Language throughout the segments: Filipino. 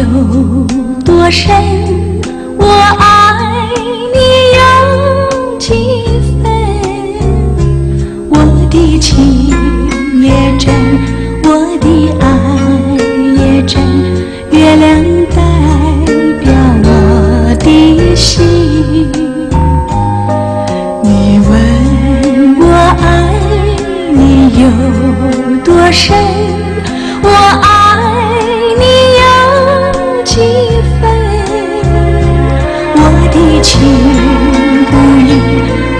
有多深，我爱你有几分。我的情也真，我的爱也真，月亮代表我的心。你问我爱你有多深，我爱你有几分。我的情不移，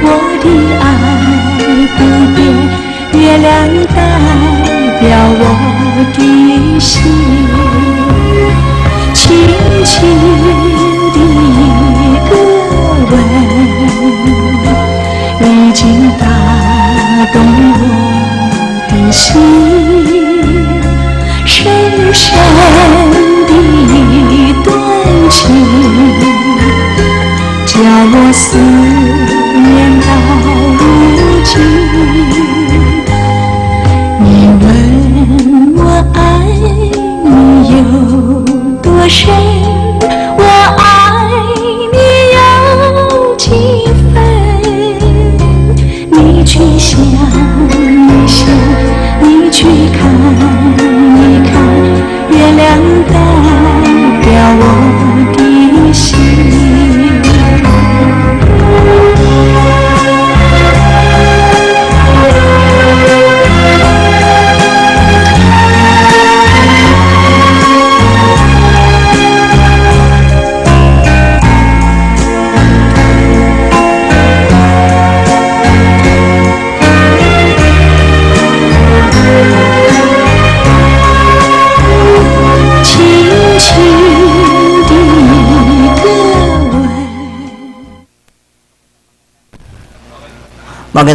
我的爱不变，月亮代表我的心。轻轻的一个吻，已经打动我的心，深深的一段情，叫我思念到如今。你问我爱你有多深，我爱你有几分。你去想一想，你去看一看，月亮代表我的心。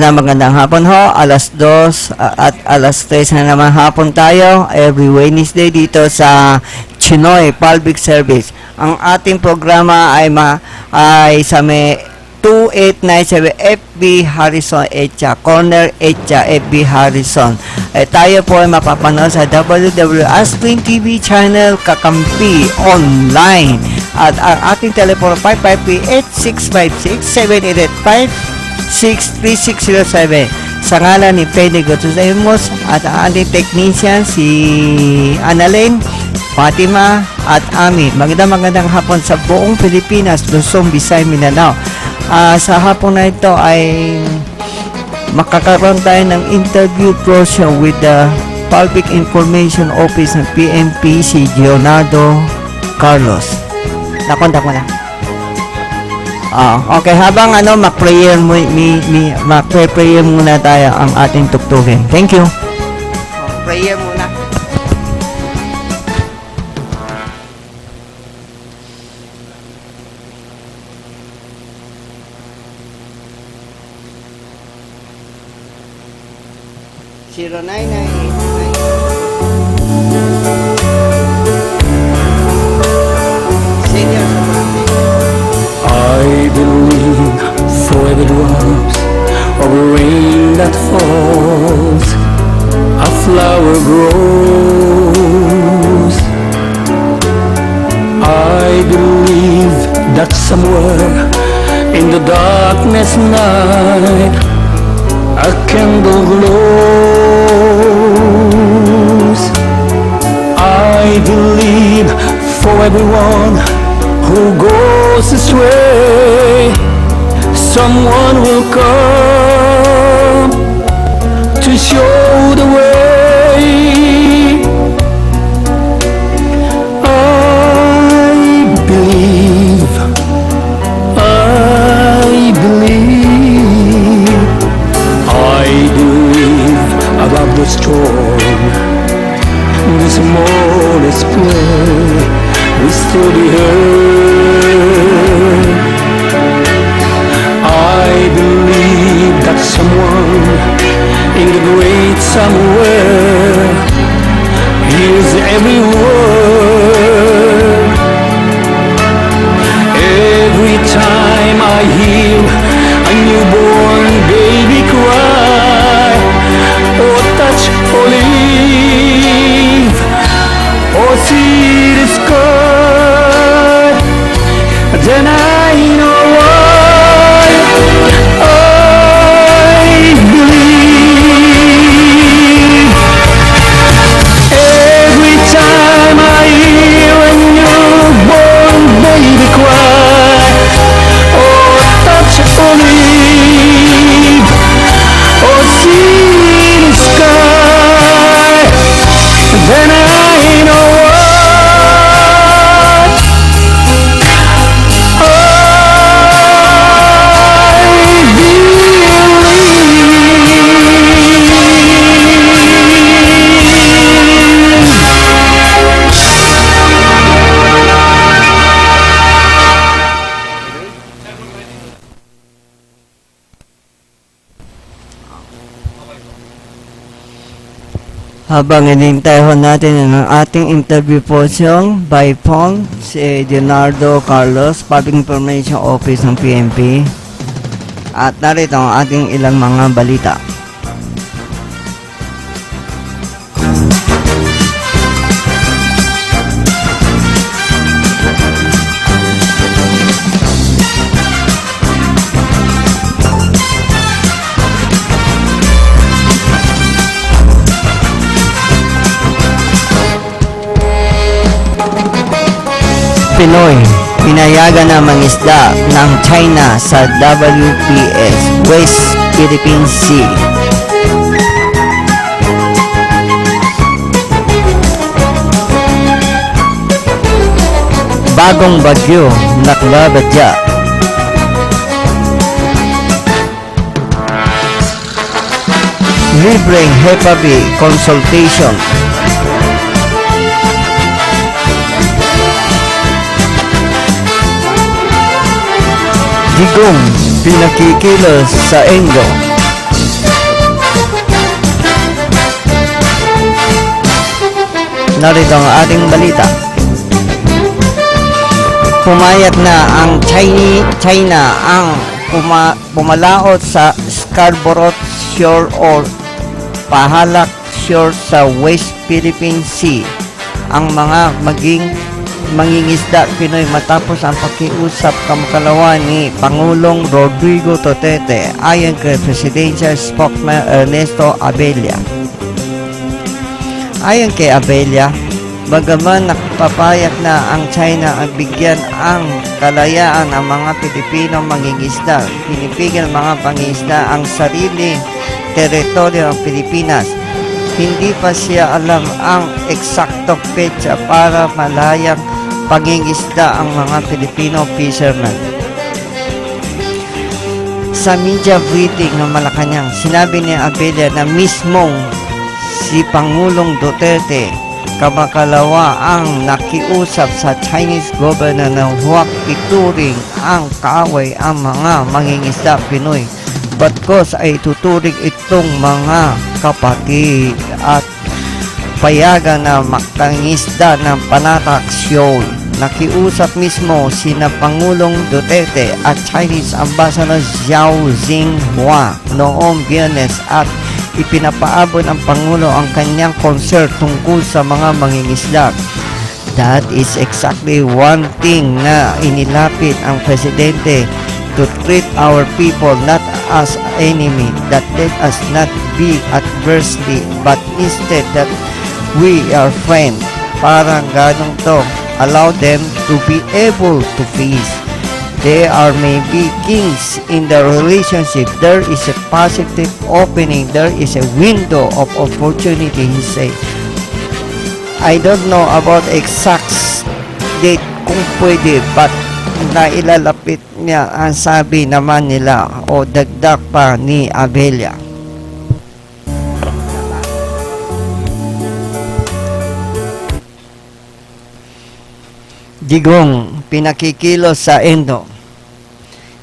Magandang hapon ho, alas 2 at alas 3 na naman hapon tayo every Wednesday dito sa Chinoy Public Service. Ang ating programa ay sa may 2897 FB Harrison Echa, Corner Echa FB Harrison. Tayo po ay mapapanood sa WWAScreen TV channel Kakampi online. At ang ating telepono 553-8656-7885 63607 sa ngalan ni Penny Gutierrez at ang ating technician si Annalyn, Fatima at Ami. Magandang hapon sa buong Pilipinas, Luzon, Visayas, Mindanao. Sa hapon na ito ay makakaroon tayo ng interview portion with the Public Information Office ng PNP, si Leonardo Carlos. Nakontak mo na. Okay, habang mag-prayer muna tayo ang ating tuktugin. Thank you. Prayer muna. I believe for every drop of rain that falls, a flower grows. I believe that somewhere in the darkness night, a candle glows. I believe for everyone who goes astray, someone will come to show the way. I believe, I believe, I believe above the storm, the smallest play we still be heard. I believe that someone in the great somewhere Habang inintay ho natin ang ating interview portion by phone, si Leonardo Carlos, Public Information Office ng PNP. At narito ang ating ilang mga balita. Pinoy, pinayagan na mangisda ng China sa WPS, West Philippine Sea. Bagong bagyo, nagbabadya. Libreng HEPA B consultation. Digong, pinakikilos sa Engo. Narito ang ating balita. Pumayat na ang China ang pumalaot sa Scarborough Shore or Pahalak Shore sa West Philippine Sea. Ang mga mangingisda Pinoy matapos ang pakiusap kamakalawa ni Pangulong Rodrigo Duterte ayon kay Presidential Spokesman Ernesto Abella. Ayon kay Abella, bagaman nakapapayag na ang China ang bigyan ang kalayaan ng mga Pilipino mangingisda, pinipigil mga pangingisda ang sariling teritoryo ng Pilipinas. Hindi pa siya alam ang eksaktong petsa para malayang pangingisda ang mga Filipino fishermen. Sa media briefing ng Malacanang, sinabi ni Abella na mismong si Pangulong Duterte kamakalawa ang nakiusap sa Chinese government na huwag ituring ang kaaway ang mga mangingisda Pinoy. Batkos ay tuturing itong mga kapatid at payagan na makangisda ng Panatak Shoal. Nakiusap mismo sina Pangulong Duterte at Chinese Ambassador Xiao Jinghua noong Biyernes at ipinapaabot ng Pangulo ang kanyang concern tungkol sa mga mangingisda. That is exactly one thing na inilapit ang Presidente, to treat our people not as enemy, that let us not be adversely, but instead that we are friends. Parang ganun to. Allow them to be able to feast. They are maybe kings in the relationship. There is a positive opening. There is a window of opportunity, he said. I don't know about exact date kung pwede, but nailalapit niya ang sabi naman nila o dagdag pa ni Abella. Digong, pinakikilos sa Endo.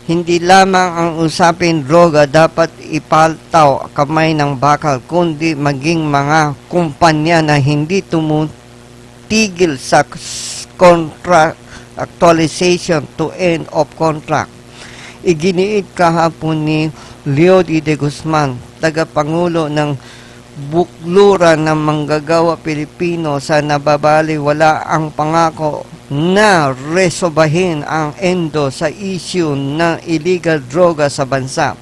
Hindi lamang ang usapin droga dapat ipaltaw kamay ng bakal, kundi maging mga kumpanya na hindi tumutigil sa contract actualization to end of contract. Iginiit kahapon ni Leo de Guzman, tagapangulo ng bukluran ng manggagawa Pilipino sa nababaliwala ang pangako na resobahin ang Endo sa issue ng illegal droga sa bansa.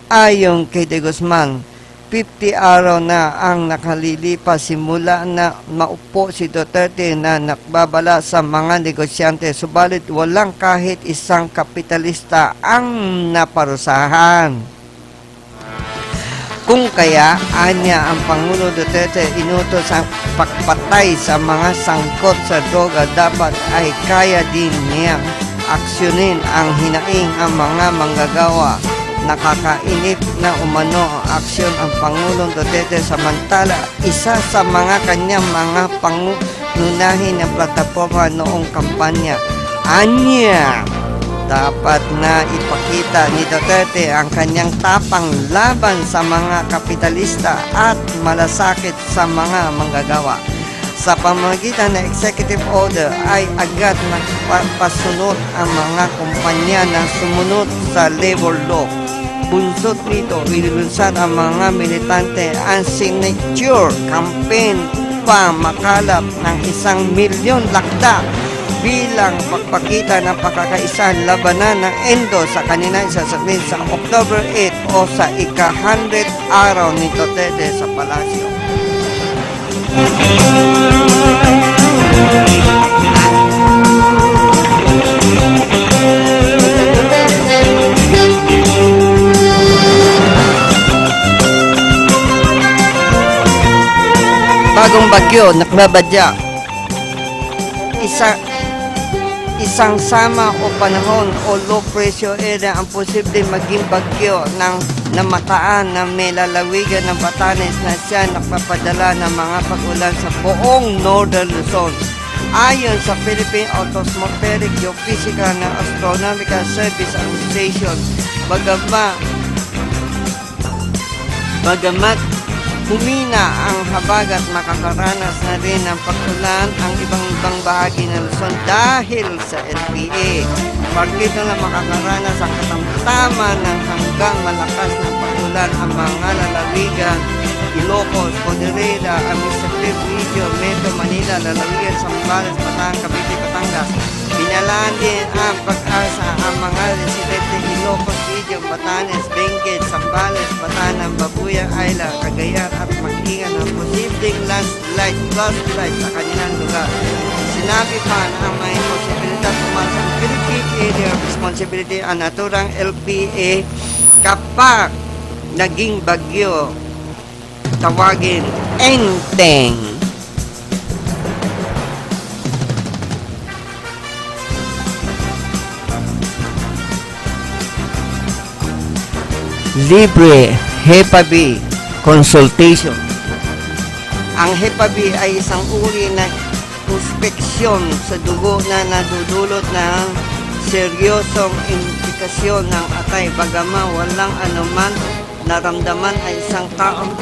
Ayon kay De Guzman, 50 araw na ang nakalilipas simula na maupo si Duterte na nakbabala sa mga negosyante, subalit walang kahit isang kapitalista ang naparusahan. Kung kaya, anya ang Pangulo Duterte inutos ang pagpatay sa mga sangkot sa droga, dapat ay kaya din niyang aksyonin ang hinaing ang mga manggagawa. Nakakainip na umano ang aksyon ang Pangulong Duterte, samantala isa sa mga kanyang mga pangunahin na plataforma noong kampanya. Anya, Dapat na ipakita ni Duterte ang kanyang tapang laban sa mga kapitalista at malasakit sa mga manggagawa. Sa pamamagitan ng executive order ay agad nagpasunod ang mga kumpanya na sumunod sa labor law. Bunsod nito, inilunsad ang mga militante ang signature campaign upang makalap ng 1 milyon lakda bilang pagpakita ng pagkakaisang labanan ng ENDO sa kanina isasabihin sa October 8 o sa ika-100 araw ni Duterte sa palasyo. Bagong bagyo, nagbabadya. Isang sama o panahon o low pressure area ang posibleng maging bagyo ng namataan na may lalawigan ng Batanes na siya nagpapadala ng mga pag-ulan sa buong Northern Luzon. Ayon sa Philippine Atmospheric Geophysical and Astronomical Service Administration, bagamat humina ang habagat, makakaranas na rin ng pag-ulan ang ibang bahagi ng Luzon dahil sa LPA. Pagkito na makakaranas ang katamtaman ng hanggang malakas na pag-ulan ang mga lalawigan, Ilocos, Podereda, Administrative Region, Metro Manila, lalawigan, Zambales, Batangas, Cavite, Batangas. Binalaan din ang pag-asa ang mga residente Ilocos Region, Batanes, Benguet, Zambales, Batanan, Babuyan Island, Cagayan at mag-ingat ng posibleng landslide sa kanilang lugar. Sinabi pa na ang may posibilidad pumasok ang Philippine Area of Responsibility ang naturang LPA kapag naging bagyo, tawagin Enteng. Libre HEPA-B consultation. Ang HEPA-B ay isang uri ng inspeksyon sa dugo na nadudulot ng seryosong implikasyon ng atay. Bagaman walang anuman naramdaman ay isang taong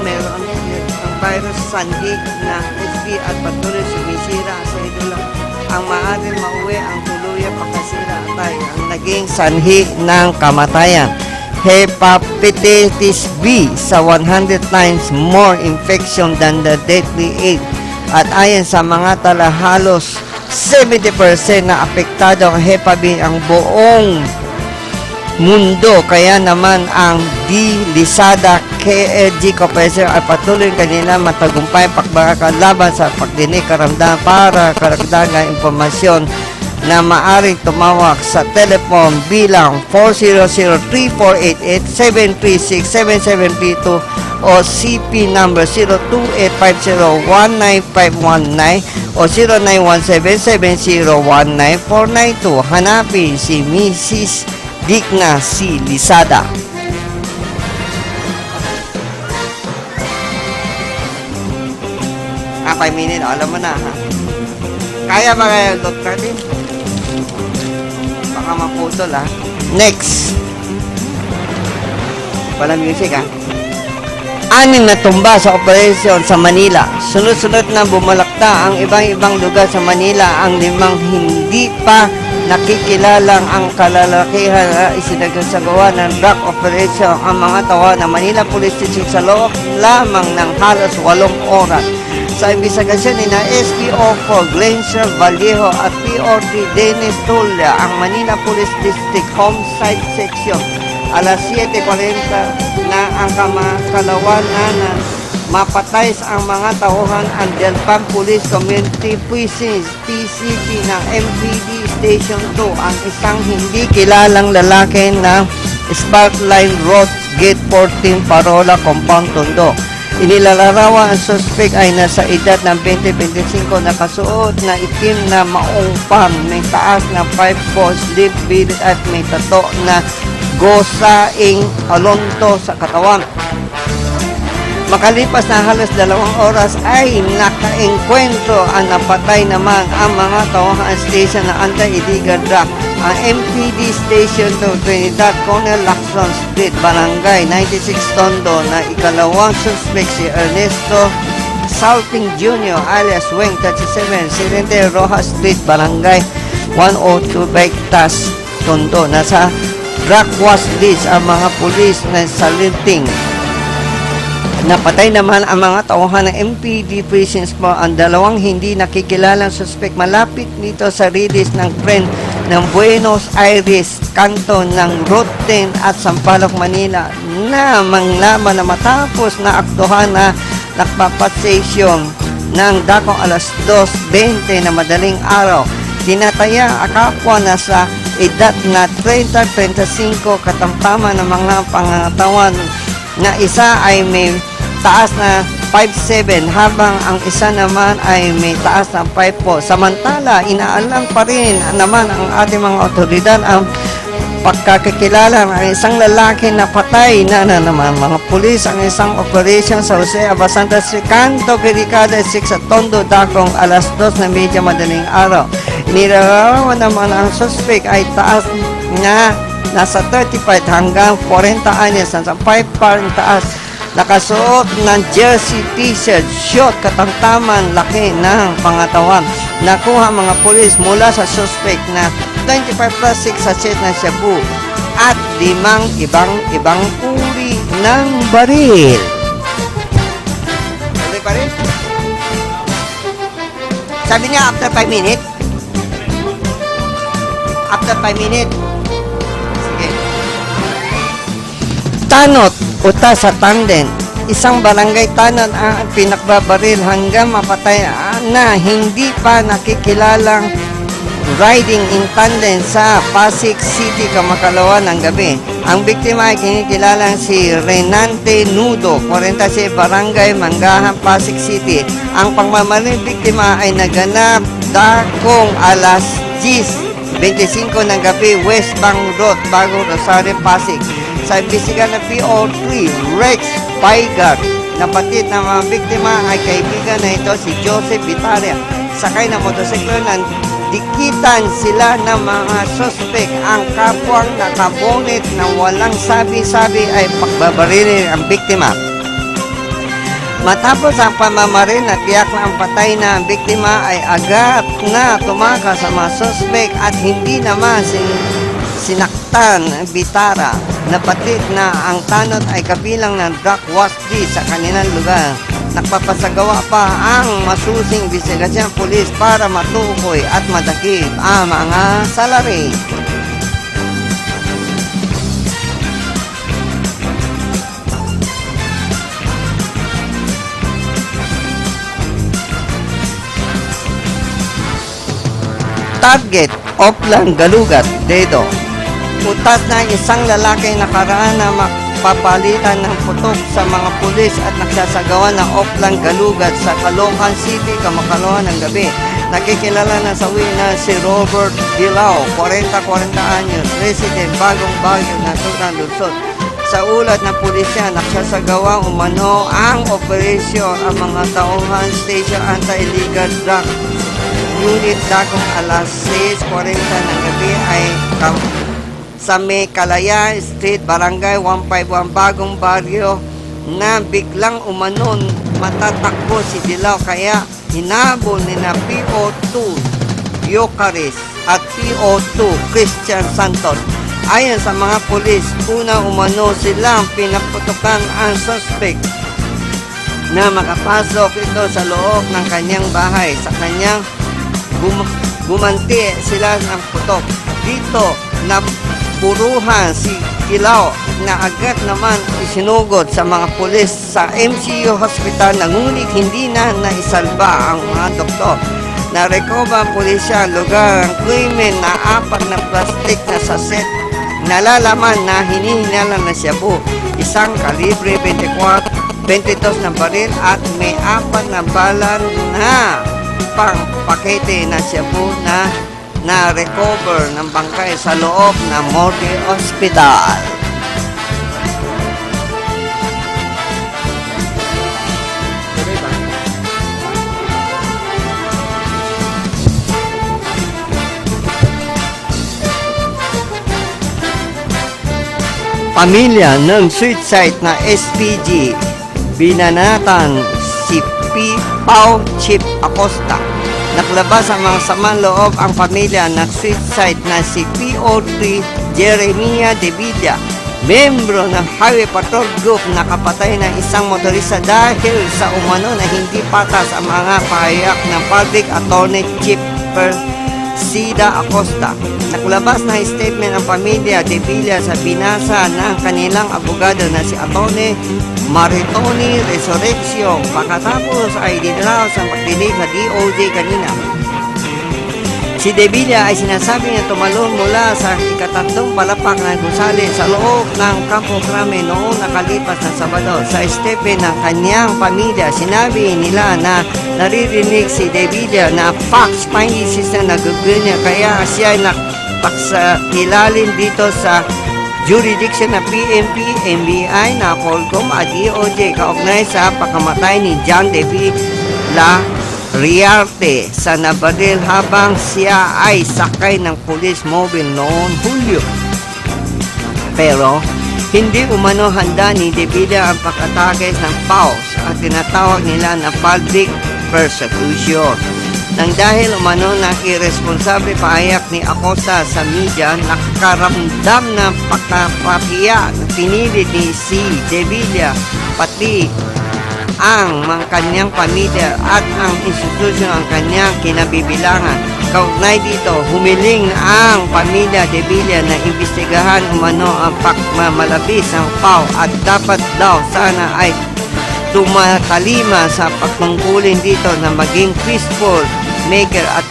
meron ang virus sanhi na HP at patuloy sumisira sa idula. Ang maaaring mauwi ang tuluyang pagkasira atay ang naging sanhi ng kamatayan. Hepatitis B sa 100 times more infection than the deadly AIDS. At ayon sa mga tala, halos 70% na apektado ang HEPA-B ang buong mundo. Kaya naman ang Lisada KLG Corporation ay patuloy kanila matagumpay pagkakalaban sa pagdinig karamdaman. Para karagdagang impormasyon na maaring tumawag sa telephone bilang 400-3488-736-7732 o CP number 0285019519 o 091770194992. Hanapin si Mrs. Digna C. Lisada. Ah, 5 minutes. Alam mo na, ha? Kaya ba kayo, Dr. Tim? Baka maputol, ha? Next. Wala music, ha? 6 na tumba sa operasyon sa Manila. Sunod-sunod na bumalakta ang ibang lugar sa Manila. Ang 5 hindi pa nakikilalang ang kalalakihan na isinagagawa ng drug operation ang mga tawa ng Manila Police Station sa loob lamang ng halos 8 oras. Sa investigasyon ni na SPO4 Glenser Vallejo at PO3 Dennis Tulla, ang Manila Police District Homicide Section, alas 7:40 na ang kalawan na mapatay ang mga tauhan ang Delpan Police Community Policing PCP ng MPD Station 2, ang isang hindi kilalang lalaki ng Sparkline Road Gate 14 Parola Compound Tondo. Inilalarawan ang suspect ay nasa edad ng 20-25, nakasuot na itim na maong pam, may taas na 5 sleeve beard at may tato na gosaing alonto sa katawan. Makalipas na halos 2 oras ay nakaengkwentro ang napatay naman ang mga tauhan station na anti-illegal drug. Ang MPD Station 2, Trinidad, Colonel Lacson Street, Barangay 96 Tondo na ikalawang suspect si Ernesto Salping Jr. alias Weng 37, Silente Rojas Street, Barangay 102 Baigtas, Tondo. Nasa drug watch list ang mga pulis na salinting. Napatay naman ang mga tauhan ng MPD prisons po ang 2 hindi nakikilalang suspect malapit nito sa release ng friend ng Buenos Aires, kanto ng Route 10 at Sampaloc, Manila na manglaman na matapos na aktuhan na nagpapatsesyon ng dakong alas 2:20 na madaling araw. Tinataya ang kapwa na sa edad na 30-35 katamtaman ng mga pangatawan na isa ay may taas na 5'7", habang ang isa naman ay may taas na 5'4". Samantala, inaalam pa rin naman ang ating mga otoridad ang pagkakakilala ng isang lalaki na patay na naman mga pulis ang isang operation sa Jose Abasanta Canto Quiricada 6 sa Tondo, Dakong alas 2:30 madaling araw. Inilarawan naman ang suspect ay taas na nasa 35 hanggang 40 anyos, nasa 5 parang taas. Nakasuot ng jersey, t-shirt, short, katamtaman, laki ng pangatawan. Nakuha mga pulis mula sa suspect na 25 plus 6 sachet na shabu at 5 ibang uri ng baril. Tuloy pa rin? Sabi niya after 5 minutes? After 5 minutes? Sige. Tanot utas sa tanden. Isang barangay tanod ang pinakbabaril hanggang mapatay na hindi pa nakikilalang riding in tandem sa Pasig City, Kamakalawa ng gabi. Ang biktima ay kinikilalang si Renante Nudo, 46, Barangay Manggahan, Pasig City. Ang pagmamaling biktima ay naganap dakong alas 10:25 ng gabi, West Bank Road, Bagong Rosario, Pasig. Sa imbestigan ng PO3, Rex Paigar, napatid na mga biktima ay kaibigan na ito si Joseph Vitaria. Sakay na motosiklo ng dikitan sila ng mga suspect. Ang kapwang nakabonet na walang sabi-sabi ay pagbabarilin ang biktima. Matapos ang pamamaril na tiyak na ang patay na ang biktima ay agad na tumakas sa mga suspect at hindi naman sinaktan ang Bitara. Napatid na ang tanod ay kabilang ng drug watch list sa kanilang lugar. Nagpapasagawa pa ang masusing investigasyon ng pulis para matukoy at madakip ang mga salari. Target, Oplan, Galugat, Dedo. Utas na isang lalaki nakaraan na magpapalitan ng putok sa mga pulis at nagsasagawa ng Oplan, Galugat sa Caloocan City, Kamakalawa ng gabi. Nakikilala na sa na si Robert Dilao, 40 anyos, resident Bagong Bagyo, Naturan, Luzon. Sa ulat ng pulisya, nagsasagawa umano ang operasyon ang mga tauhan station anti-illegal drug unit dakong alas 6:40 ng gabi ay sa May Kalaya Street, Barangay 151, Bagong Baryo na biglang umanon matatakbo si Dilao kaya hinabol ni na PO2 Yocaris at PO2 Christian Santos. Ayon sa mga pulis, una umano silang pinaputukan ang suspect na makapasok ito sa loob ng kanyang bahay. Sa kanyang gumanti sila ng putok. Dito na puruhan si Dilao na agad naman isinugod sa mga pulis sa MCU Hospital, ngunit hindi na naisalba ang mga doktor. Narecover ang pulisya lugar ang krimen na 4 na plastic na saset nalalaman na hinihinalan na shabu, isang kalibre 22 na baril at may 4 na balan na pang pakete na shabu na recover ng bangkay sa loob ng Morgue Hospital. pamilya ng suicide na SPG. Binanatan si Pao Chip Acosta. Naglabas ang mga samang loob ang pamilya ng suicide na si PO3 Jeremiah De Villa, membro ng Highway Patrol Group na kapatay ng isang motorista dahil sa umano na hindi patas ang mga pahayag ng Public Attorney Chief Persida Acosta. Naglabas ng statement ang pamilya De Villa sa binasa ng kanilang abogado na si Attorney Maritoni Resurrección. Pagkatapos ay dinalaw sa pagdinig sa DOJ kanina. Si De Villa ay sinasabi niya tumalon mula sa ikatatlong palapak ng gusali sa loob ng Campo Crame noong nakalipas na Sabado. Sa statement ng kanyang pamilya, sinabi nila na naririnig si De Villa na fax pinces na nagugunya kaya siya nakapaksa ilalim dito sa jurisdiction na PNP, NBI na Colcom at DOJ kaugnay sa pagkamatay ni John De Villa Riarte sa nabaril habang siya ay sakay ng police mobile noong Hulyo. Pero hindi umano handa ni De Villa ang pagkatake ng PAOS at tinatawag nila na public persecution. Nang dahil umano ng irresponsable pahayag ni Acosta sa media, nakakaramdam ng pagkapapiya na pinilit ni si De Villa pati ang mga kanyang pamilya at ang institusyon ang kanyang kinabibilangan. Kaugnay dito, humiling ang pamilya De Villa na imbestigahan umano ang pagmamalabis ng PAO at dapat daw sana ay tumatalima sa pagtungkulin dito na maging peaceful maker at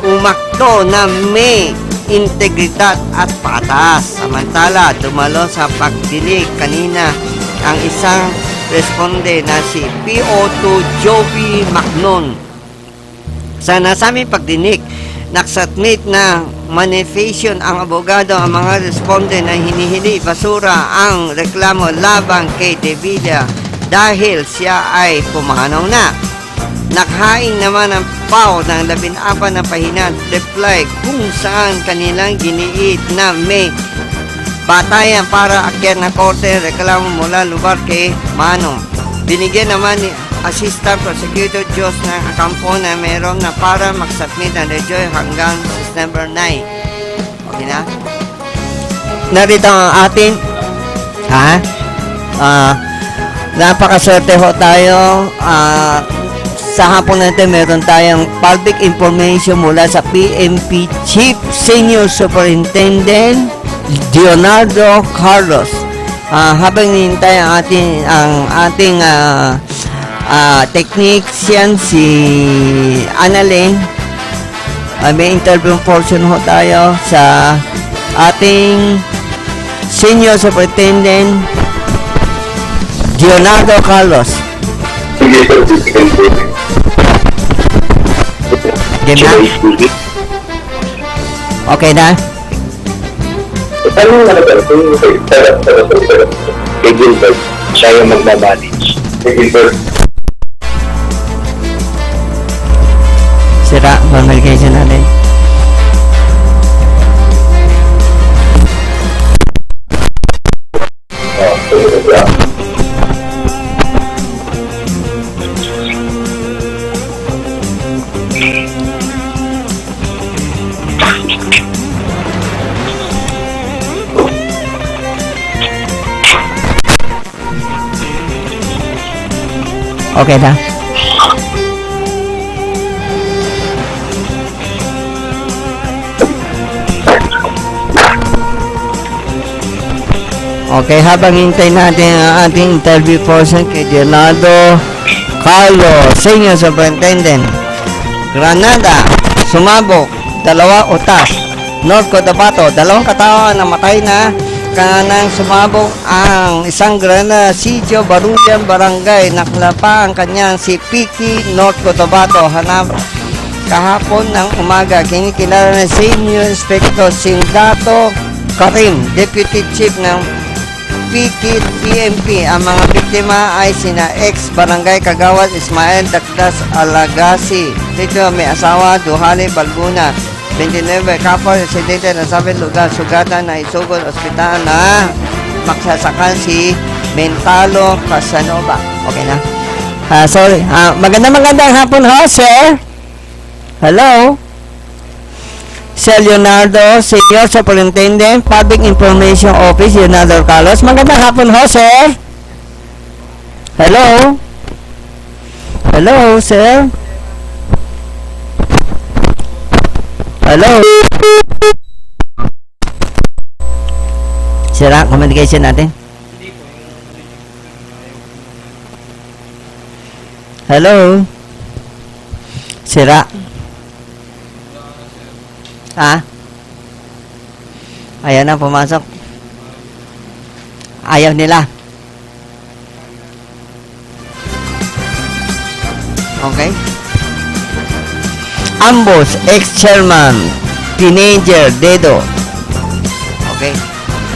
umakto na may integridad at patas. Samantala, dumalo sa pagdinig kanina ang isang responde na si PO2 Joby Macnon. Sa nasabing pagdinig, nagsubmit na manifestation ang abogado ang mga responde na hinihili basura ang reklamo labang kay De Villa dahil siya ay pumanaw na. Nakhaing naman ang PAO ng 14 na pahina reply kung saan kanilang giniit na may batayan para akyat na korte reklamo mula lugar kay Manong. Binigyan naman ni Assistant Prosecutor Diyos ng kampo na meron na para magsubmit ng rejoy hanggang September 9. Okay na? Narito ang ating napakaswerte ho tayo. Sa hapon natin meron tayong public information mula sa PNP Chief Senior Superintendent Leonardo Carlos. Habang hinihintay ang ating technician si Annalyn, may interview portion ho tayo sa ating Senior Superintendent Leonardo Carlos. Game na? Okay na? Paano nga naman kung kay Gilbert, siya yung magmamanage. Kay Gilbert, Sira, communication natin. Okay na? Okay, habang hintay natin ang ating interview portion kay Leonardo Carlos, Senior Superintendent. Granada, sumabog, 2 utas. North Cotabato, 2 katao na matay na kanang sumabog ang isang Granada Sitio Baruyan Barangay. Naklapa ang kanyang si Piki, North Cotabato. Hanap kahapon ng umaga, kinikilala na Senior Inspector Sindato Karim, Deputy Chief ng Piki PNP. Ang mga biktima ay sina ex-barangay Kagawad Ismael Dakdas Alagasi. Dito may asawa, Duhali Balbuna, 29, kapwa residente na 7 lugar, sugatan na isugod ospital na magsasakal si Mentalo Casanova. Okay na? Sorry. Magandang hapon ho, sir. Hello? Sir Leonardo, Senior Superintendent, Public Information Office, Leonardo Carlos. Magandang hapon ho, sir. Hello? Hello, sir? Hello? Sira, communication natin. Hello? Sira. Ayan na, pumasok. Ayaw nila. Okay? Ambos, ex-chairman, teenager, Dedo. Okay?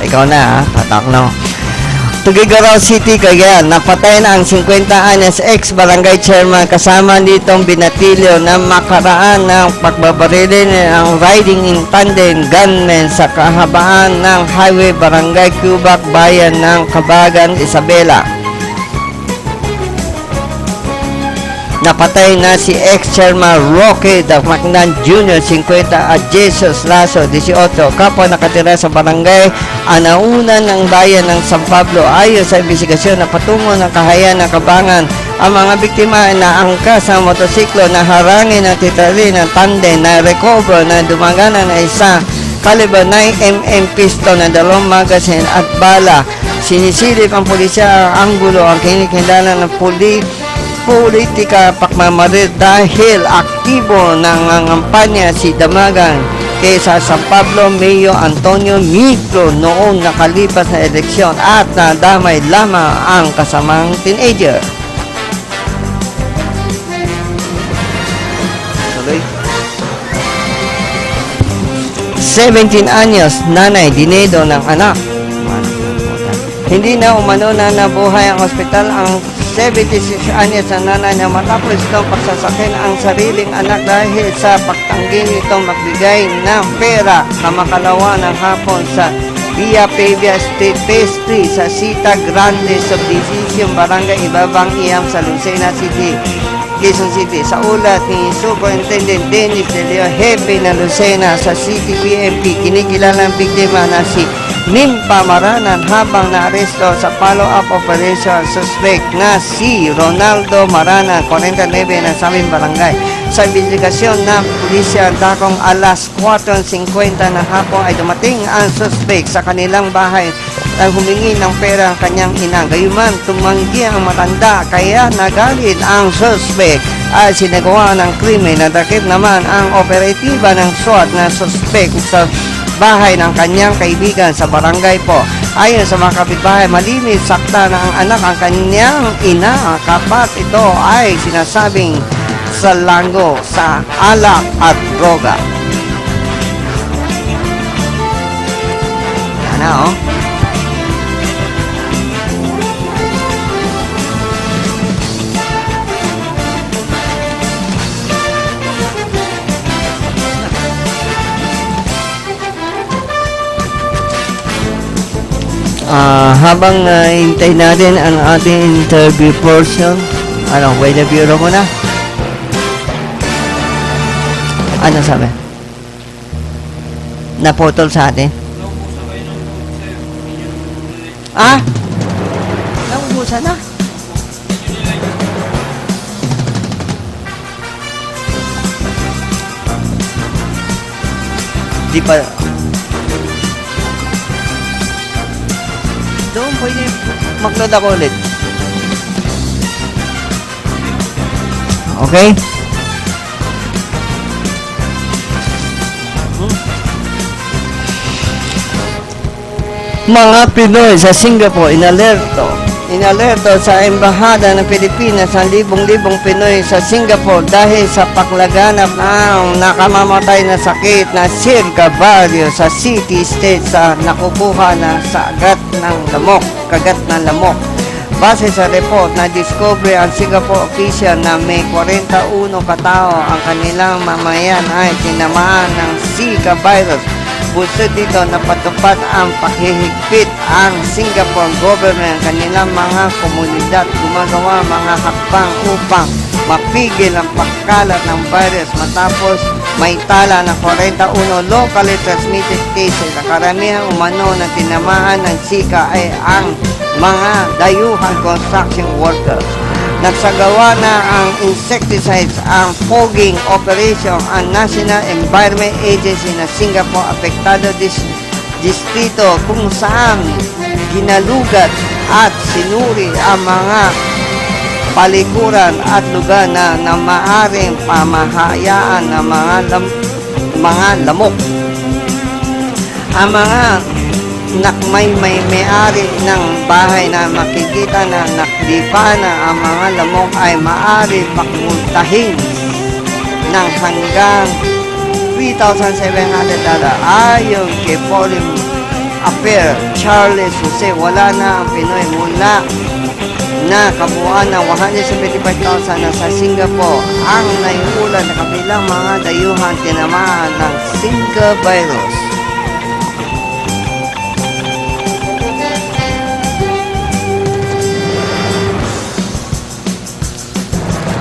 Ikaw na, patak na. Tuguegarao City, Cagayan, napatay na ang 50 anyos ex-barangay chairman kasama nitong binatilyo na makaraan ng pagbabarili ng riding in tandem gunmen sa kahabaan ng highway barangay Cubac, bayan ng Cabagan, Isabela. Napatay na si ex-chairman Roque Dacmacnan Jr. 50 at Jesus Lasso 18, kapwa nakatira sa barangay Anaunan ng bayan ng San Pablo. Ayon sa investigasyon na patungo ng kahayan ng Kabangan, ang mga biktima ay naangkas sa motosiklo na harangin ng titali ng tandem na recover na dumagana na isa caliber 9mm pistol na 2 magasin at bala. Sinisilip ang pulisya ang anggulo ang kinikindala ng politika pakmamarid dahil aktibo nangangampanya si Damagan kaysa San Pablo Mayor Antonio Migro noong nakalipas na eleksyon at nadamay lamang ang kasamang teenager. Tuloy. 17 anyos, nanay, dinedo ng anak. Hindi na umano na nabuhay ang ospital ang 76 anyos na nanay na matapos itong pagsasakin ang sariling anak dahil sa pagtanggi nitong magbigay ng pera na makalawa ng hapon sa Via Pavia Street Phase 3 sa Sita Grande Subdivision, Barangay Ibabang Iyam sa Lucena City, Quezon City. Sa ulat ni Superintendent Dennis De Leo, Hepe na Lucena sa City PMP, kinikilalang biktima na si Nimpa Maranan habang naaresto sa follow-up operation suspect na si Ronaldo Maranan, 49 ng Saming Barangay. Sa investigasyon ng pulisya, dakong alas 4:50 na hapon ay dumating ang suspect sa kanilang bahay at humingi ng pera ang kanyang ina. Gayunman, tumanggi ang matanda kaya nagalit ang suspect at sinagawa ng krimen. Nadakip naman ang operatiba ng SWAT na suspect sa bahay ng kanyang kaibigan sa barangay po. Ayon sa mga kapitbahay, malinis sakta na ang anak ang kanyang ina kapag ito ay sinasabing salanggo sa alak at droga. Yan na, oh. Habang hintay natin ang ating interview portion, weather bureau mo na. Ano sabi? Naputol sa atin? Naubusan na? Di pa. Doon pwede mag-load ako ulit. Okay? Mga Pinoy sa Singapore, inalerto sa Embahada ng Pilipinas ang libong-libong Pinoy sa Singapore dahil sa paklaganap ng nakamamatay na sakit na Zika virus sa city-state sa nakukuha na sa kagat ng lamok. Base sa report na discovery ang Singapore official na may 41 katao ang kanilang mamayan ay tinamaan ng Zika virus. bunsod dito na patupad ang paghihigpit ang Singapore government kanilang mga komunidad gumagawa mga hakbang upang mapigil ang pagkalat ng virus matapos may tala ng 41 locally transmitted cases na karamihan umano na tinamaan ng Zika ay ang mga dayuhan construction workers. Nagsagawa na ang insecticides ang fogging operation ang National Environment Agency na Singapore apektado distrito kung saan ginalugat at sinuri ang mga palikuran at lugar na maaaring pamahayaan ng mga lamok. Ang mga may-ari ng bahay na makikita na naklipa na ang mga lamok ay maaari pakumultahin ng hanggang $3,700 ayon kay Foreign Affairs Charles Jose. Wala na ang Pinoy mula na kabuuan ng 175,000 na sa Singapore ang naiulan na kabilang mga dayuhan tinamaan ng Zika virus.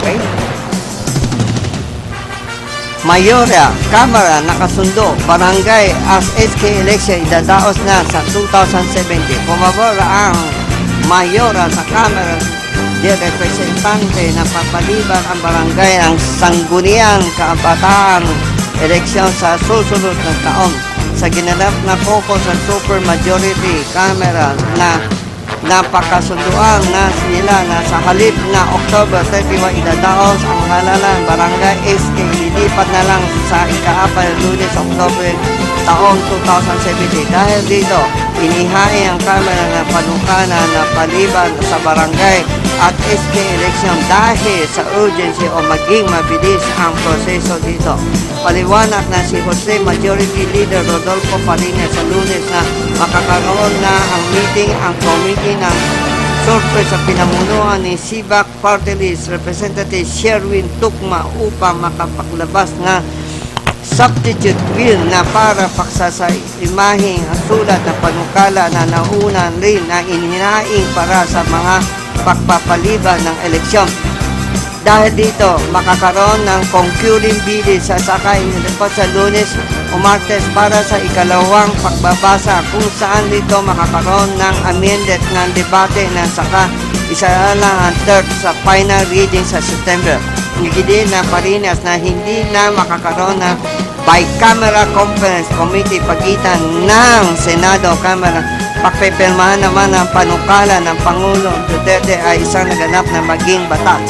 Okay. Mayora, Kamara, nakasundo, barangay as SK election idadaos na sa 2070. Pumabor ang Mayora sa Kamara de Representante na papaliban ang barangay ng Sangguniang Kabataan eleksyon sa susunod na taon. Sa ginanap na focus sa supermajority Kamara na napakasunduan na nila na sa halip na October 31 idadaos ang halalan barangay SK lilipat na lang sa ika-4 Lunes October taong 2070. Dahil dito, inihain ang Kamara ng panukana na paliban sa barangay at SK election dahil sa urgency o maging mabilis ang proseso dito. Paliwanag na si Jose Majority Leader Rodolfo Parina sa Lunes na makakaroon na ang meeting ang committee ng surprise sa pinamunuan ni SIVAC Party List Representative Sherwin Tukma upang makapaglabas na substitute bill na para paksa sa imaheng sulat na panukala na naunan rin na inihinaing para sa mga pagpapaliban ng eleksyon. Dahil dito, makakaroon ng concurring bill sa sakay nilipot sa Lunes o Martes para sa ikalawang pagbabasa kung saan dito makakaroon ng amended ng debate ng saka isa lang ang third sa final reading sa September. Nigidin na Parinas na hindi na makakaroon ng bicameral conference committee pagitan ng Senado Kamara. Pagpipirmahan naman ang panukala ng Pangulong Duterte ay isang naganap na maging batas.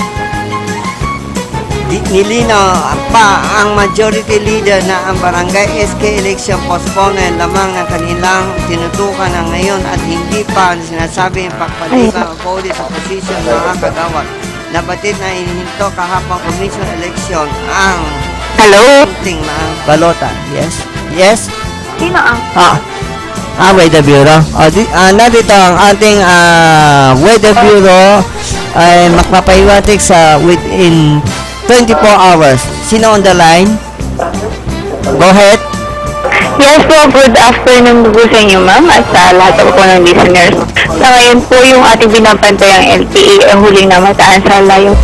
Nilinaw pa ang majority leader na ang barangay SK election postponement lamang ng kanilang tinutukan na ngayon at hindi pa sinasabing pagpaliban o police sa posisyon ng mga kagawad. Nabatid na inihinto kahapang commission election ang ting mga balota. Yes? Yes? Sino ang? Weather Bureau. Nandito ang ating Weather Bureau ay magpapahiwatig sa within 24 hours. Sino on the line? Go ahead. Yes po, good afternoon po sa inyo ma'am at sa lahat po ng listeners. Sa ngayon po yung ating binabantayang LPA ang huling namataan sa layo.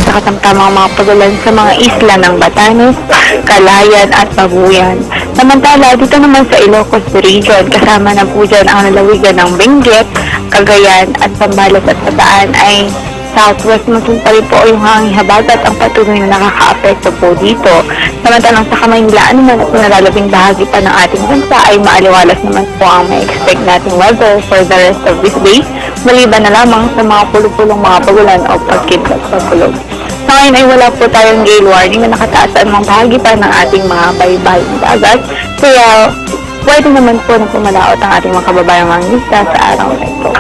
Sa katamtamang mga pagulan sa mga isla ng Batanes, Calayan at Babuyan. Samantala, dito naman sa Ilocos Region, kasama na po dyan ang lalawigan ng Benguet, Cagayan at Zambales at Bataan ay southwest monsoon pa rin po yung hanging habagat ang patuloy na nakaka-apekto po dito. Samantalang sa Kamaynilaan naman at nalalabing bahagi pa ng ating bansa ay maaliwalas naman po ang may expect nating weather for the rest of this day, maliban na lamang sa mga pulupulong mga pagulan o pagkidlat sa kulog. Sa ngayon ay wala po tayong gale warning na nakataas sa anumang bahagi pa ng ating mga baybayang dagat, kaya pwede naman po na pumalaot ang ating mga kababayang mangingisda sa araw na ito.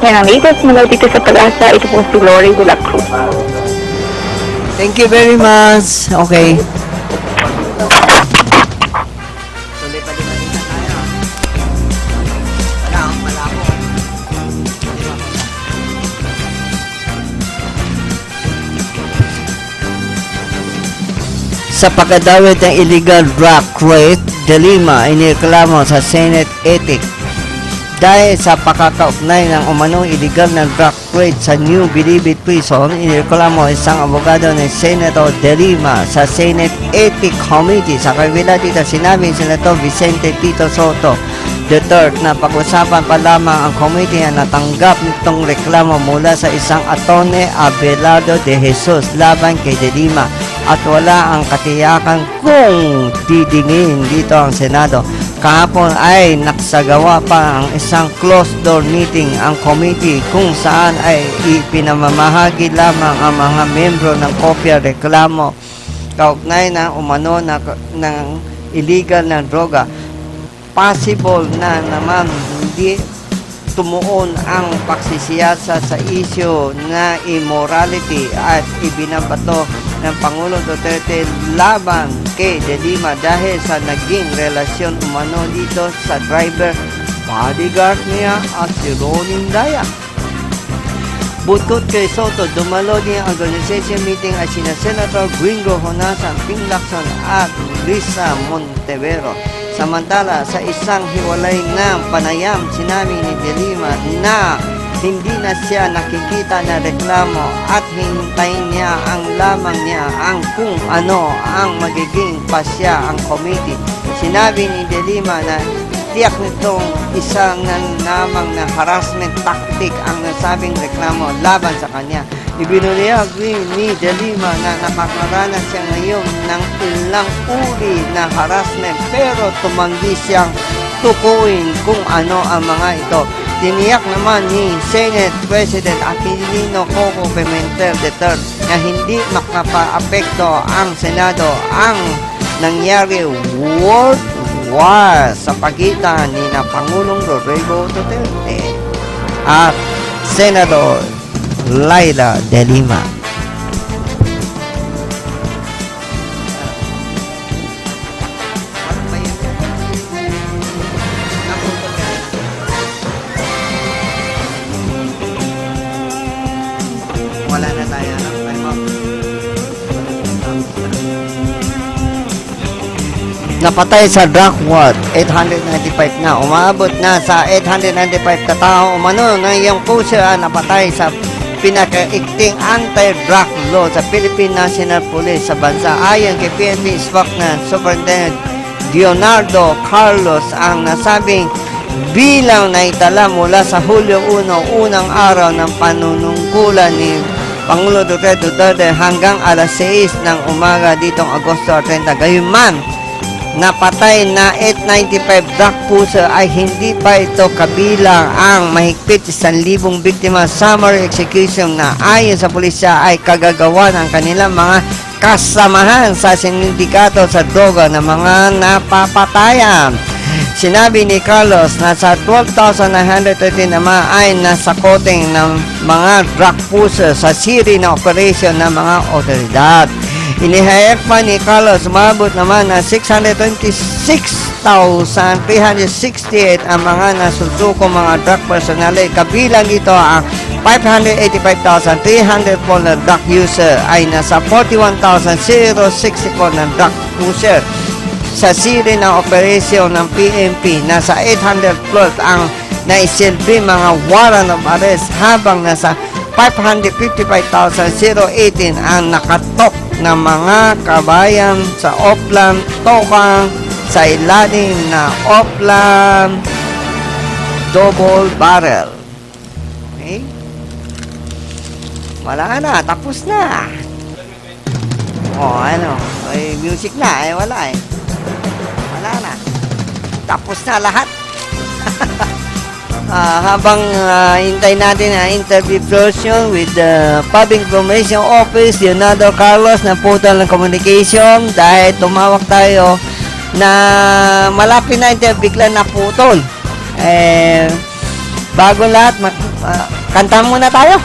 Yan ang latest mula dito sa Pag-asa. Ito po si Lori de la Cruz. Thank you very much. Okay. Tuloy pa din natin na tayo. Malabo. Sa pagkadawit ng illegal drug trade, De Lima inireklamo sa Senate Ethics dahil sa pakakaugnay ng umanong illegal na drug trade sa New Bilibid Prison. Inireklamo isang abogado ni Senator De Lima sa Senate Ethics Committee. Sa kabila dito, sinabi ni Senator Vicente Tito Soto III na pag-usapan pa lamang ang committee na natanggap nitong reklamo mula sa isang attorney Abelardo de Jesus laban kay De Lima at wala ang katiyakan kung didingin dito ang Senado. Kahapon ay nagsagawa pa ang isang closed-door meeting ang committee kung saan ay ipinamamahagi lamang ang mga membro ng kopya reklamo kaugnay na umano ng illegal na droga. Possible na naman hindi tumuon ang pagsisiyasa sa isyu na immorality at ibinabato ng Pangulong Duterte laban kay De Lima dahil sa naging relasyon umano dito sa driver, bodyguard niya at si Ronin Daya. Bukod kay Soto, dumalo niya ang organization meeting ay sina Senator Gringo Honasan, Ping Lacson at Risa Montevero. Samantala, sa isang hiwalay na panayam, sinabi ni De Lima na hindi na siya nakikita na reklamo at hintayin niya ang lamang niya ang kung ano ang magiging pasya ang committee. Sinabi ni De Lima na tiyak nitong isang namang na harassment tactic ang nasabing reklamo laban sa kanya. Ibinunyag ni De Lima na nakakaranas siya ngayon ng ilang uri na harassment pero tumanggi siyang tukuin kung ano ang mga ito. Tiniyak naman ni Senate President Aquilino Coco Pimentel III na hindi makapa-apekto ang Senado ang nangyari world war sa pagitan ni na Pangulong Rodrigo Duterte at Senador Laila De Lima. Wala na tayo, no? Napatay sa drug war, 895 na. Umabot na sa 895 na tao. Umano na yung puso napatay sa pinakaikting anti-drug law sa Philippine National Police sa bansa. Ayon kay PNP spokesman Superintendent Leonardo Carlos, ang nasabing bilang na itala mula sa Hulyo 1, unang araw ng panunungkulan ni Pangulo Duterte hanggang alas 6 ng umaga ditong Agosto 30. Gayunman, napatay na 895 drug puso ay hindi pa ito kabilang ang mahigpit 1,000 biktima summary execution na ayon sa pulisya ay kagagawa ng kanilang mga kasamahan sa sindikato sa droga na mga napapatayan. Sinabi ni Carlos na sa 12,913 naman ay nasakoting ng mga drug puso sa siri na operasyon ng mga otoridad. Inihayag pa ni Carlos, umabot naman na 626,368 ang mga nasusukong mga drug personality. Kabilang ito ang 585,304 na drug user ay nasa 41,064 na drug user. Sa siri ng operasyon ng PNP, nasa 800 plus ang naisilbi mga warrant of arrest habang nasa 555,018 ang nakatok na mga kabayan sa Oplan Tokang sa ilalim na Oplan double barrel. Okay? Wala na, tapos na. Ano, ay music na, wala Wala na. Tapos na lahat. Habang hintay natin ang interview version with the Public Information Office, Leonardo Carlos ng Portal ng Communication, dahil tumawag tayo na malapit na interview, bigla na putol. Bago lahat, kanta muna tayo.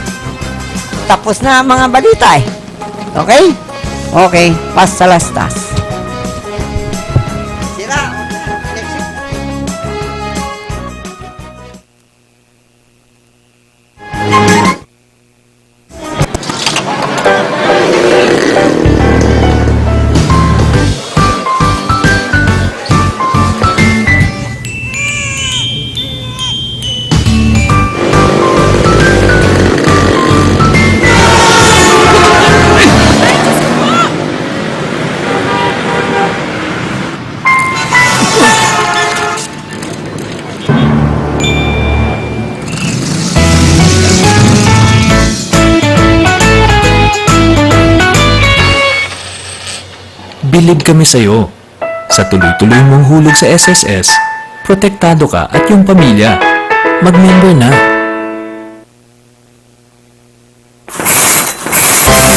Tapos na ang mga balita Okay? Okay, pasalastas. Bilib kami sa'yo. Sa tuloy-tuloy mong hulog sa SSS, protektado ka at yung pamilya. Mag-member na.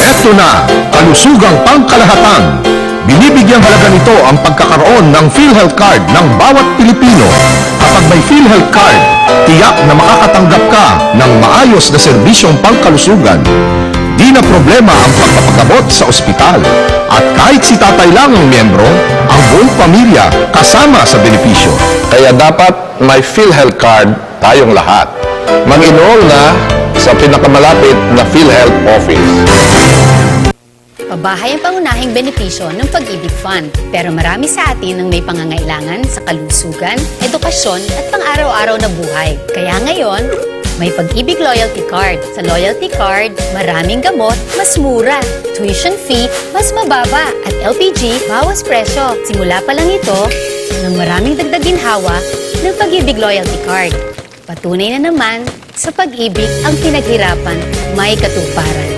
Ito na, kalusugang pangkalahatan. Binibigyang halaga nito ang pagkakaroon ng PhilHealth Card ng bawat Pilipino. Kapag may PhilHealth Card, tiyak na makakatanggap ka ng maayos na serbisyong pangkalusugan. Di na problema ang pagpapagamot sa ospital. At kahit si tatay lang ang miyembro, ang buong pamilya kasama sa benepisyo. Kaya dapat may PhilHealth Card tayong lahat. Mag-enroll na sa pinakamalapit na PhilHealth office. Pabahay ang pangunahing benepisyo ng Pag-ibig Fund. Pero marami sa atin ang may pangangailangan sa kalusugan, edukasyon at pang-araw-araw na buhay. Kaya ngayon, may Pag-ibig Loyalty Card. Sa Loyalty Card, maraming gamot, mas mura. Tuition fee, mas mababa. At LPG, bawas presyo. Simula pa lang ito, ng maraming dagdag ginhawa ng Pag-ibig Loyalty Card. Patunay na naman, sa pag-ibig ang pinaghirapan, may katuparan.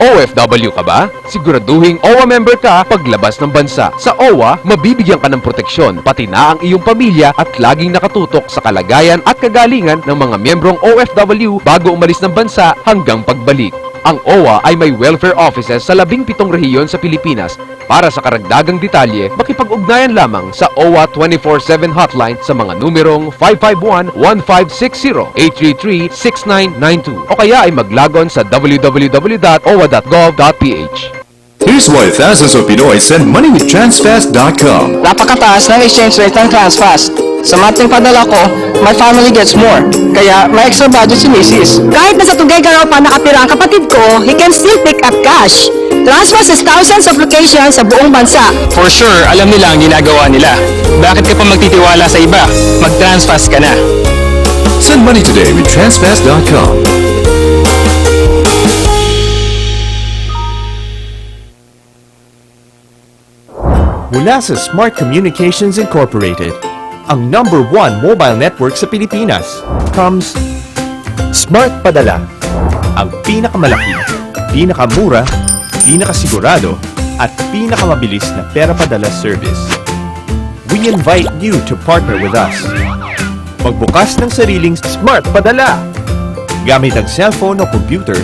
OFW ka ba? Siguraduhing OWA member ka paglabas ng bansa. Sa OWA, mabibigyan ka ng proteksyon, pati na ang iyong pamilya at laging nakatutok sa kalagayan at kagalingan ng mga miyembrong OFW bago umalis ng bansa hanggang pagbalik. Ang OWA ay may welfare offices sa 17 rehiyon sa Pilipinas. Para sa karagdagang detalye, makipag-ugnayan lamang sa OWA 24/7 hotline sa mga numerong 551-1560, 833-6992 o kaya ay maglagon sa www.owa.gov.ph. Here's why thousands of Pinoy send money with Transfast.com. Napakataas ng exchange rate ng Transfast. Sa mating padala ko, my family gets more. Kaya may extra budget si Mrs. Kahit nasa Tuguegarao pa nakatira ang kapatid ko, he can still pick up cash. Transfast has thousands of locations sa buong bansa. For sure, alam nila ang ginagawa nila. Bakit ka pa magtitiwala sa iba? Mag-Transfast ka na. Send money today with Transfast.com. Mula sa Smart Communications Incorporated, ang #1 mobile network sa Pilipinas, comes Smart Padala. Ang pinakamalaki, pinakamura, pinakasigurado, at pinakamabilis na pera padala service. We invite you to partner with us. Magbukas ng sariling Smart Padala. Gamit ang cellphone o computer,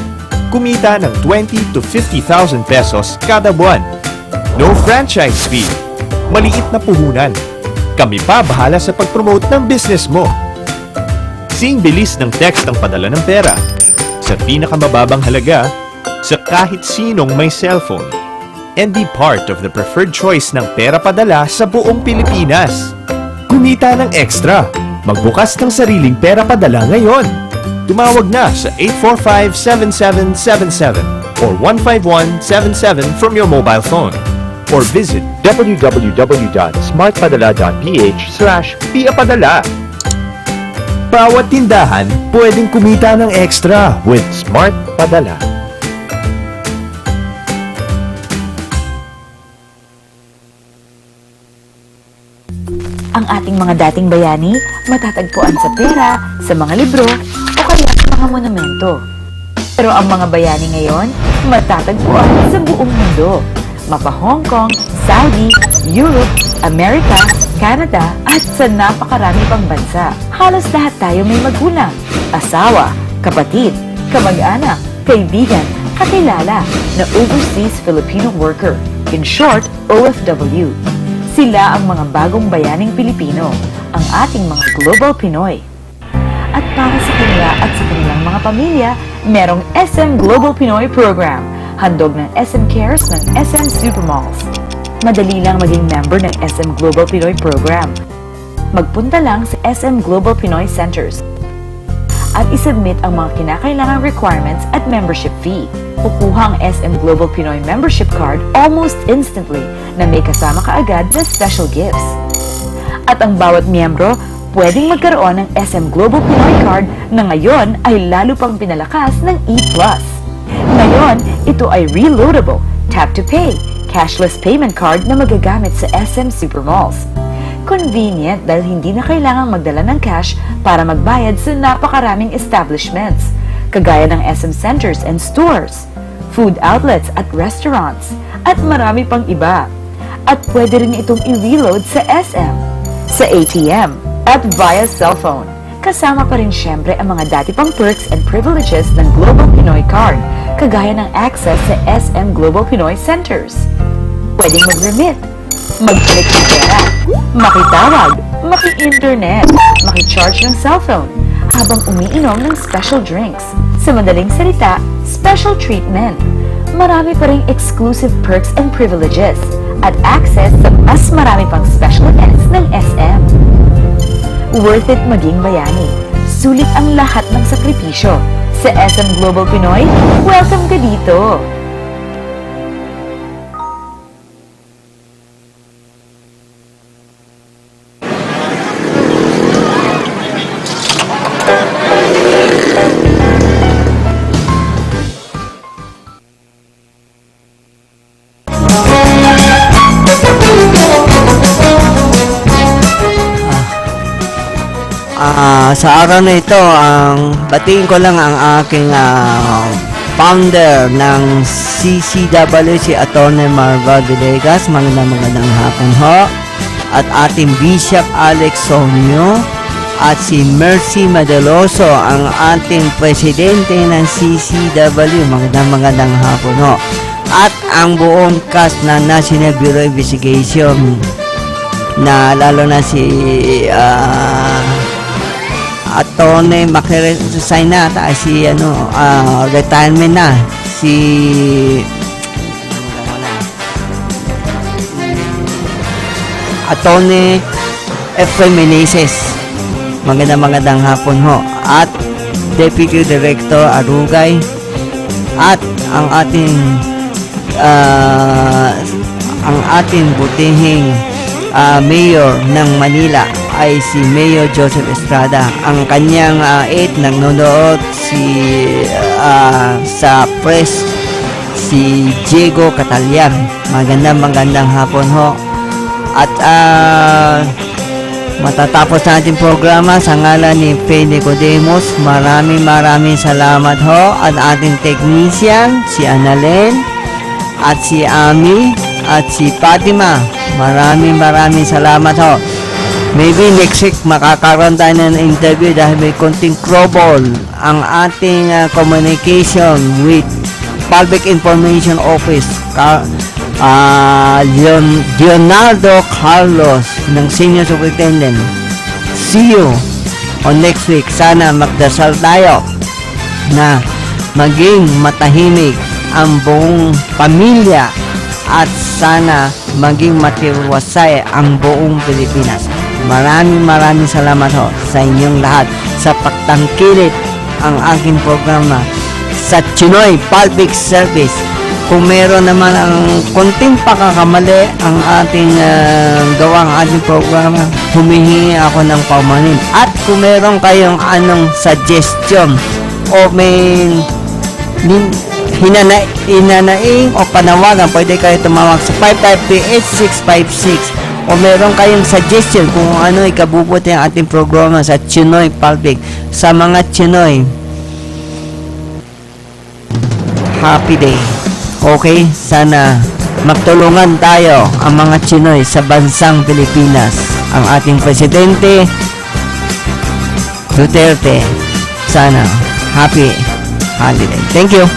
kumita ng 20 to 50,000 pesos kada buwan. No franchise fee. Maliit na puhunan. Kami pa bahala sa pag-promote ng business mo. Sing bilis ng text ang padala ng pera. Sa pinakamababang halaga, sa kahit sinong may cellphone. And be part of the preferred choice ng pera padala sa buong Pilipinas. Kumita ng extra. Magbukas ng sariling pera padala ngayon. Tumawag na sa 845-7777 or 15177 from your mobile phone. Or visit www.smartpadala.ph/piapadala. Bawat tindahan pwedeng kumita ng extra with Smart Padala. Ang ating mga dating bayani matatagpuan sa pera, sa mga libro, o kaya sa mga monumento. Pero ang mga bayani ngayon matatagpuan sa buong mundo. Mapa Hong Kong, Saudi, Europe, Amerika, Canada, at sa napakarami pang bansa. Halos lahat tayo may magulang, asawa, kapatid, kamag-anak, kaibigan, kakilala na overseas Filipino worker. In short, OFW. Sila ang mga bagong bayaning Pilipino, ang ating mga Global Pinoy. At para sa kanila at sa kanilang mga pamilya, merong SM Global Pinoy Program. Handog ng SM Cares ng SM Supermalls. Madali lang maging member ng SM Global Pinoy Program. Magpunta lang sa SM Global Pinoy Centers at isubmit ang mga kinakailangang requirements at membership fee. Kukuha ang SM Global Pinoy membership card almost instantly na may kasama kaagad na special gifts. At ang bawat miyembro pwedeng magkaroon ng SM Global Pinoy card na ngayon ay lalo pang pinalakas ng E+. Ngayon, ito ay reloadable, tap-to-pay, cashless payment card na magagamit sa SM Supermalls. Convenient dahil hindi na kailangang magdala ng cash para magbayad sa napakaraming establishments, kagaya ng SM Centers and Stores. food outlets at restaurants, at marami pang iba. At pwede rin itong i-reload sa SM, sa ATM, at via cellphone. Kasama pa rin syempre ang mga dati pang perks and privileges ng Global Pinoy Card, kagaya ng access sa SM Global Pinoy Centers. Pwedeng mag-remit, mag-click ng pera, makitawag, maki-internet, maki-charge ng cellphone, habang umiinom ng special drinks. Sa madaling salita, special treatment. Marami pa ring exclusive perks and privileges at access sa mas marami pang special events ng SM. Worth it maging bayani. Sulit ang lahat ng sakripisyo. Sa SM Global Pinoy, welcome ka dito! Sa araw na ito, batiin ko lang ang aking founder ng CCW, si Atty. Marva Villegas. Magandang hapon ho. At ating Bishop Alex Sonyo at si Mercy Madaloso, ang ating presidente ng CCW. Magandang hapon ho. At ang buong cast ng National Bureau of Investigation, na lalo na si Atty. Makiresign na si retirement na si Atty. Efrain Meneses. Magandang hapon ho. At Deputy Director Arugay at ang ating butihing Mayor ng Manila ay si Mayor Joseph Estrada. Ang kanyang aide nanonood sa press, si Diego Catalan. Magandang hapon ho. At matatapos natin programa sa ngalan ni Faye Nicodemus. Maraming salamat ho. At ating technician, si Annalyn, at si Ami, at si Fatima. Maraming salamat ho. Maybe next week makakaroon tayo ng interview dahil may konting trouble ang ating communication with Public Information Office. Leonardo Carlos ng Senior Superintendent. See you on next week. Sana magdasal tayo na maging matahimik ang buong pamilya at sana maging matiwasay ang buong Pilipinas. Maraming salamat ho sa inyong lahat sa pagtangkilik ang aking programa sa Chinoy Public Service. Kung meron naman ang konting pakakamali ang ating gawang ating programa, humihingi ako ng paumanin. At kung meron kayong anong suggestion o may hinanaing o panawagan, pwede kayo tumawag sa 553-8656 o meron kayong suggestion kung ano ikabubuti ang ating programa sa Chinoy Public. Sa mga Chinoy, happy day. Okay? Sana magtulungan tayo ang mga Chinoy sa bansang Pilipinas. Ang ating Presidente Duterte, sana happy holiday. Thank you.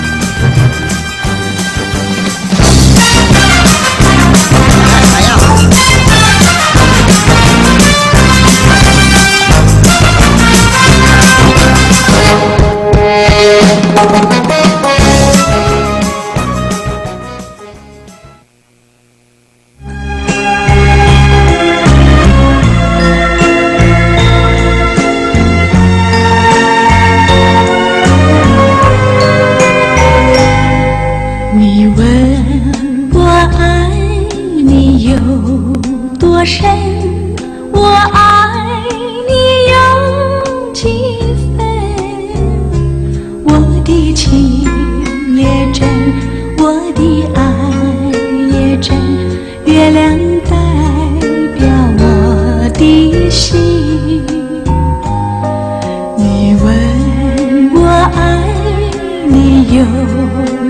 有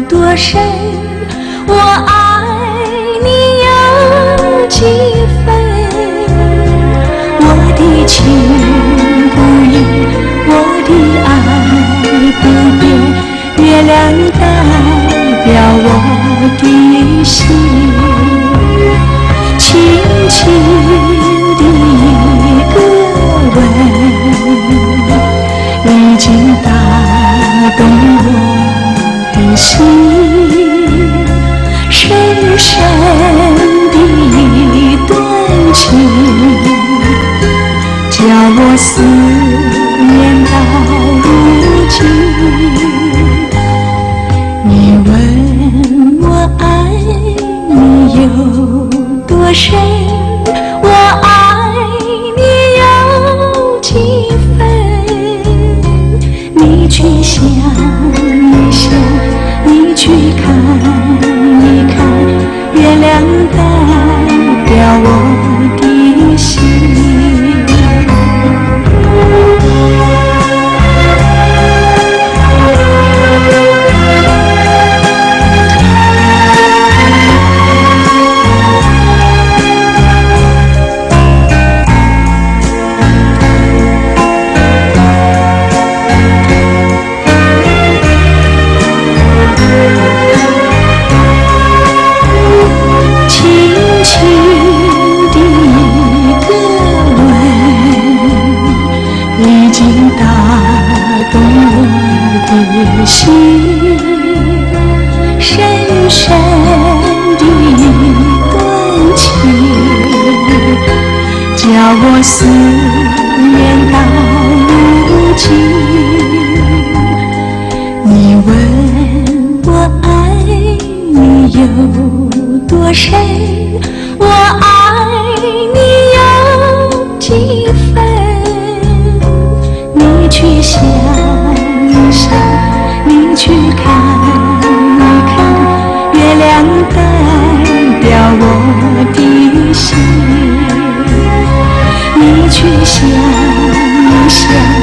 多深，我爱你有几分。我的情不移，我的爱不变，月亮代表我的心，轻轻的一个吻，已经打动我的心，深深的一段情，叫我思念到如今。你问我爱你有多深，我爱你有几分，你去想一想，你去看一看，月亮代表我的心。心深深的一段情，叫我思念到如今。你问我爱你有多深，我爱你有几分，你去想一想，你去看一看，月亮代表我的心，你去想一想。